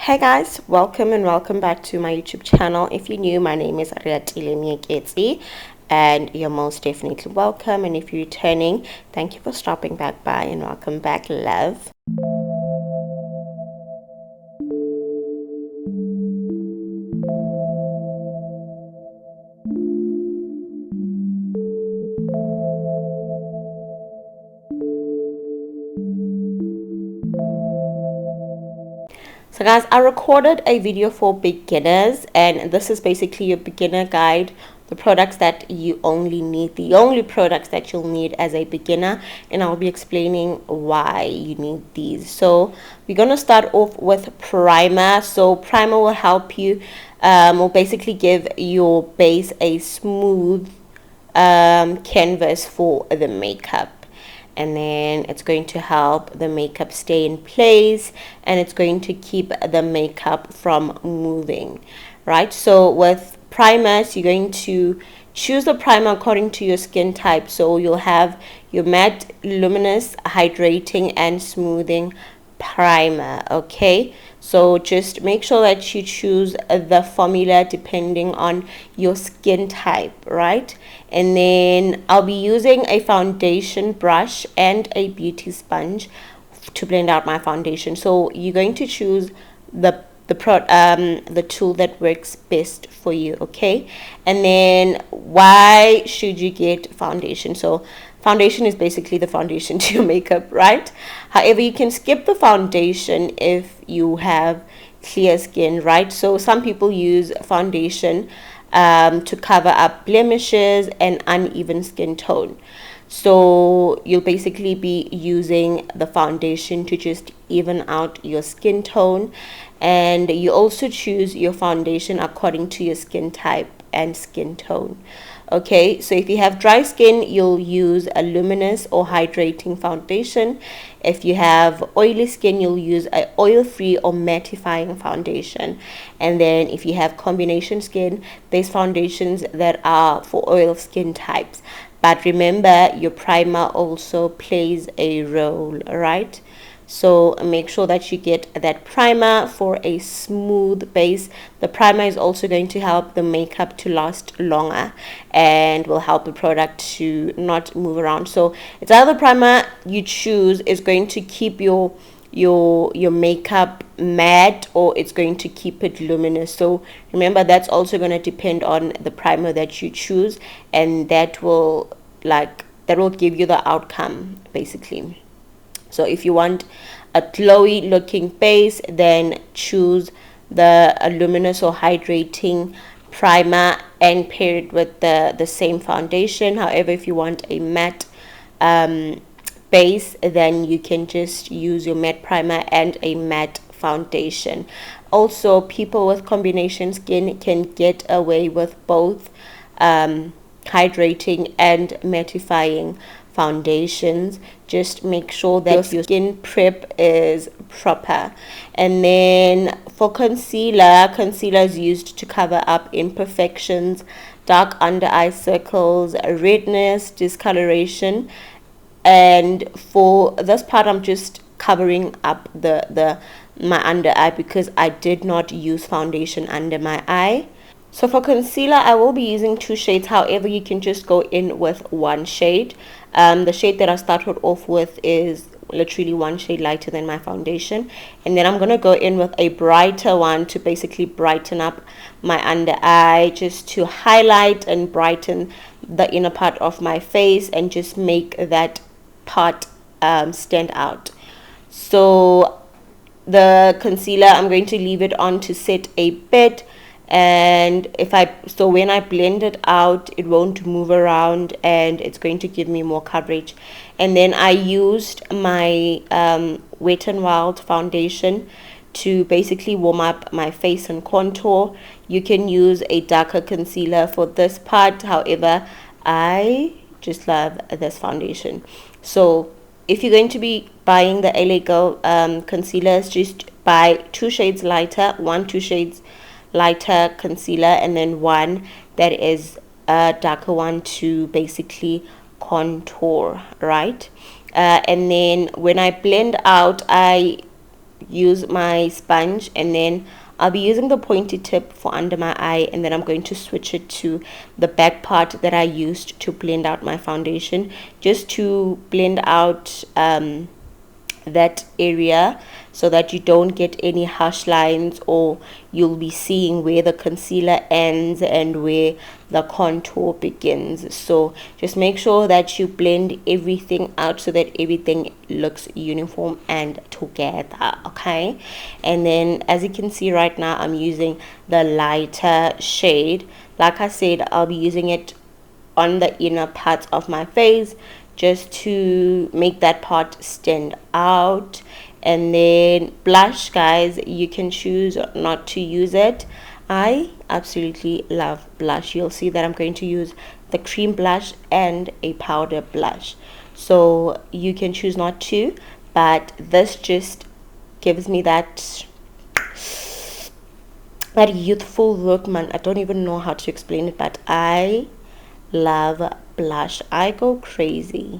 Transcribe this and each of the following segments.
Hey guys, welcome and welcome back to my YouTube channel. If you're new, my name is Ariatile and you're most definitely welcome. And if you're returning, thank you for stopping back by and welcome back, love. So guys, I recorded a video for beginners, and this is basically your beginner guide, the products that you only need, the only products that you'll need as a beginner, and I'll be explaining why you need these. So we're going to start off with primer. So primer will help you, will basically give your base a smooth canvas for the makeup, and then it's going to help the makeup stay in place, and it's going to keep the makeup from moving, right? So with primers, you're going to choose the primer according to your skin type. So you'll have your matte, luminous, hydrating, and smoothing primer. Okay, so just make sure that you choose the formula depending on your skin type, right? And then I'll be using a foundation brush and a beauty sponge to blend out my foundation. So you're going to choose the tool that works best for you. Okay, and then why should you get foundation? So foundation is basically the foundation to your makeup, right? However, you can skip the foundation if you have clear skin, right? So some people use foundation to cover up blemishes and uneven skin tone. So you'll basically be using the foundation to just even out your skin tone, and you also choose your foundation according to your skin type and skin tone. Okay, so if you have dry skin, you'll use a luminous or hydrating foundation. If you have oily skin, you'll use a oil-free or mattifying foundation. And then if you have combination skin, there's foundations that are for oil skin types. But remember, your primer also plays a role, right? So make sure that you get that primer for a smooth base. The primer is also going to help the makeup to last longer and will help the product to not move around. So it's either primer you choose is going to keep your makeup matte, or it's going to keep it luminous. So remember, that's also going to depend on the primer that you choose, and that will give you the outcome basically. So if you want a glowy looking base, then choose the luminous or hydrating primer and pair it with the same foundation. However, if you want a matte base, then you can just use your matte primer and a matte foundation. Also, people with combination skin can get away with both hydrating and mattifying foundations. Just make sure that your skin prep is proper. And then for concealer is used to cover up imperfections, dark under eye circles, redness, discoloration. And for this part, I'm just covering up my under eye because I did not use foundation under my eye. So for concealer, I will be using 2 shades. However, you can just go in with 1 shade. The shade that I started off with is literally 1 shade lighter than my foundation. And then I'm going to go in with a brighter one to basically brighten up my under eye, just to highlight and brighten the inner part of my face and just make that part stand out. So the concealer, I'm going to leave it on to set a bit. And when I blend it out, it won't move around and it's going to give me more coverage. And then I used my Wet n Wild foundation to basically warm up my face and contour. You can use a darker concealer for this part. However, I just love this foundation. So if you're going to be buying the LA Girl concealers, just buy 2 shades lighter, 2 shades lighter concealer, and then 1 that is a darker one to basically contour, right? And then when I blend out, I use my sponge, and then I'll be using the pointy tip for under my eye, and then I'm going to switch it to the back part that I used to blend out my foundation, just to blend out that area so that you don't get any harsh lines, or you'll be seeing where the concealer ends and where the contour begins. So just make sure that you blend everything out so that everything looks uniform and together, okay? And then as you can see right now, I'm using the lighter shade. Like I said, I'll be using it on the inner parts of my face just to make that part stand out. And then blush, guys, you can choose not to use it. I absolutely love blush. You'll see that I'm going to use the cream blush and a powder blush, so you can choose not to, but this just gives me that youthful look, man. I don't even know how to explain it, but I love blush. I go crazy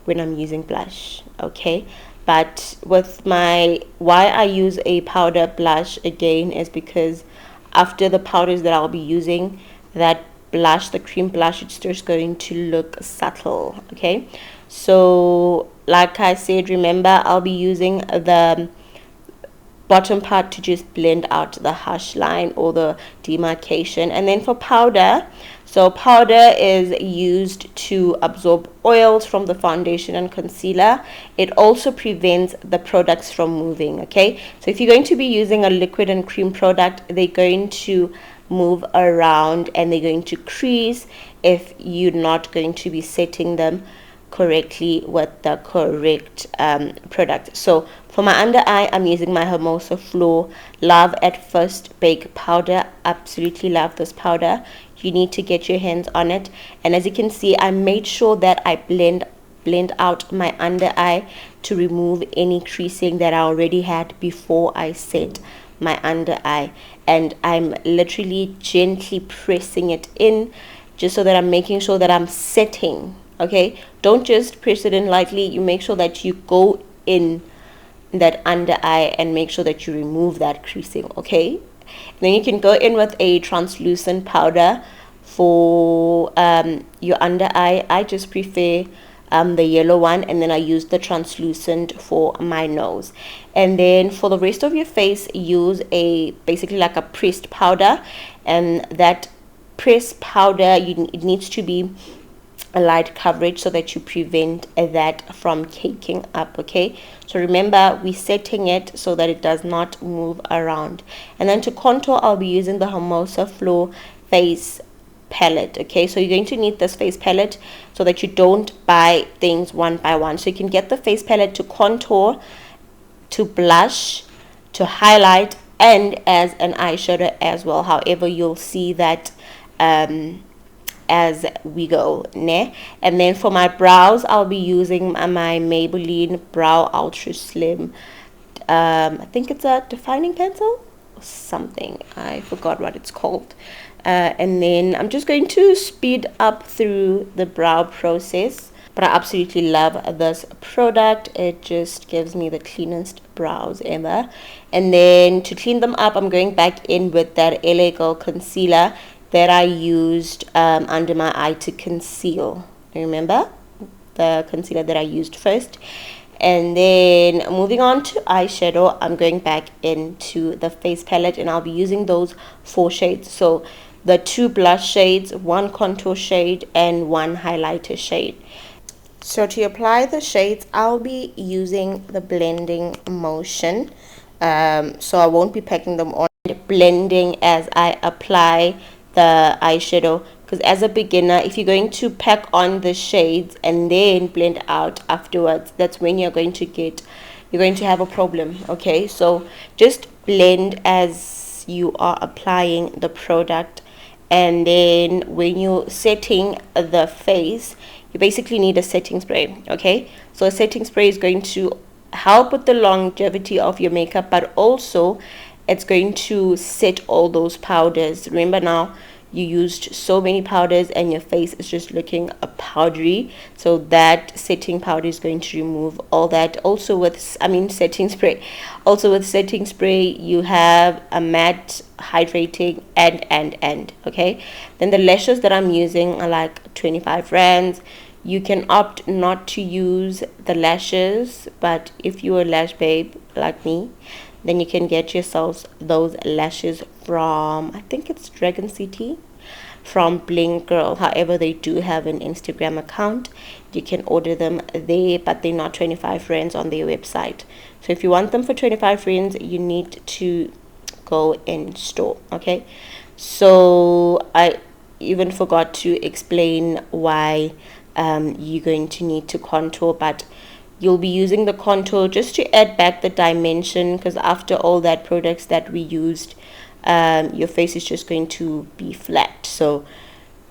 when I'm using blush, okay? But with why I use a powder blush again is because after the powders that I'll be using, that blush, the cream blush, it's just going to look subtle, okay? So like I said, remember, I'll be using the bottom part to just blend out the harsh line or the demarcation. And then for powder, so powder is used to absorb oils from the foundation and concealer. It also prevents the products from moving, okay? So if you're going to be using a liquid and cream product, they're going to move around and they're going to crease if you're not going to be setting them correctly with the correct product. So for my under eye, I'm using my Hermosa Floor Love at First Bake powder. Absolutely love this powder. You need to get your hands on it. And as you can see, I made sure that I blend out my under eye to remove any creasing that I already had before I set my under eye. And I'm literally gently pressing it in, just so that I'm making sure that I'm setting, okay? Don't just press it in lightly. You make sure that you go in that under eye and make sure that you remove that creasing, okay? Then you can go in with a translucent powder for your under eye. I just prefer the yellow one, and then I use the translucent for my nose. And then for the rest of your face, use basically like a pressed powder, and that pressed powder, it needs to be a light coverage so that you prevent that from caking up, okay? So remember, we're setting it so that it does not move around. And then to contour, I'll be using the Hermosa Floor face palette, okay? So you're going to need this face palette so that you don't buy things one by one. So you can get the face palette to contour, to blush, to highlight, and as an eyeshadow as well. However, you'll see that as we go, ne? And then for my brows, I'll be using my Maybelline Brow Ultra Slim, I think it's a defining pencil or something, I forgot what it's called. And then I'm just going to speed up through the brow process, but I absolutely love this product. It just gives me the cleanest brows ever. And then to clean them up, I'm going back in with that LA Girl concealer that I used under my eye to conceal. Remember the concealer that I used first? And then moving on to eyeshadow, I'm going back into the face palette, and I'll be using those 4 shades. So the 2 blush shades, 1 contour shade, and 1 highlighter shade. So to apply the shades, I'll be using the blending motion. So I won't be packing them on, blending as I apply the eyeshadow, because as a beginner, if you're going to pack on the shades and then blend out afterwards, that's when you're going to have a problem, okay? So just blend as you are applying the product, and then when you're setting the face, you basically need a setting spray, okay? So a setting spray is going to help with the longevity of your makeup, but also it's going to set all those powders. Remember now, you used so many powders and your face is just looking powdery. So that setting powder is going to remove all that. Also with setting spray, you have a matte, hydrating, and okay. Then the lashes that I'm using are like 25 rands. You can opt not to use the lashes, but if you're a lash babe like me, then you can get yourselves those lashes from, I think it's Dragon City, from Bling Girl. However, they do have an Instagram account. You can order them there, but they're not 25 rands on their website. So if you want them for 25 rands, you need to go in store, okay? So I even forgot to explain why you're going to need to contour, but you'll be using the contour just to add back the dimension, because after all that products that we used, your face is just going to be flat. So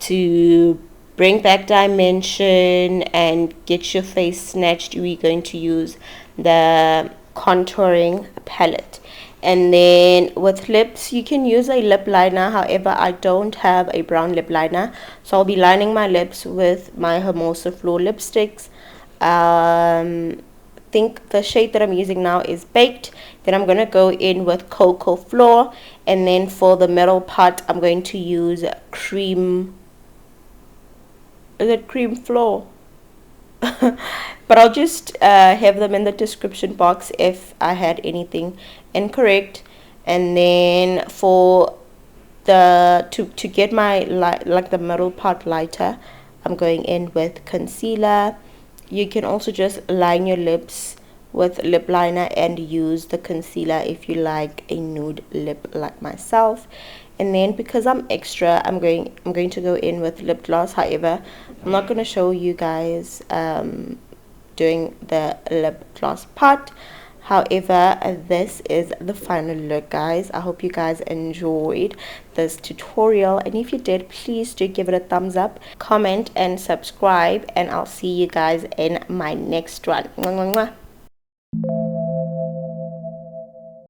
to bring back dimension and get your face snatched, we're going to use the contouring palette. And then with lips, you can use a lip liner. However, I don't have a brown lip liner, so I'll be lining my lips with my Hermosa Floor lipsticks. I think the shade that I'm using now is Baked. Then I'm going to go in with Cocoa Floor, and then for the middle part I'm going to use Cream Floor? But I'll just have them in the description box if I had anything incorrect. And then for the to get my like the middle part lighter, I'm going in with concealer. You can also just line your lips with lip liner and use the concealer if you like a nude lip like myself. And then because I'm extra, I'm going to go in with lip gloss. However, I'm not going to show you guys doing the lip gloss part. However, this is the final look, guys. I hope you guys enjoyed this tutorial, and if you did, please do give it a thumbs up, comment, and subscribe, and I'll see you guys in my next one. Mwah, mwah, mwah.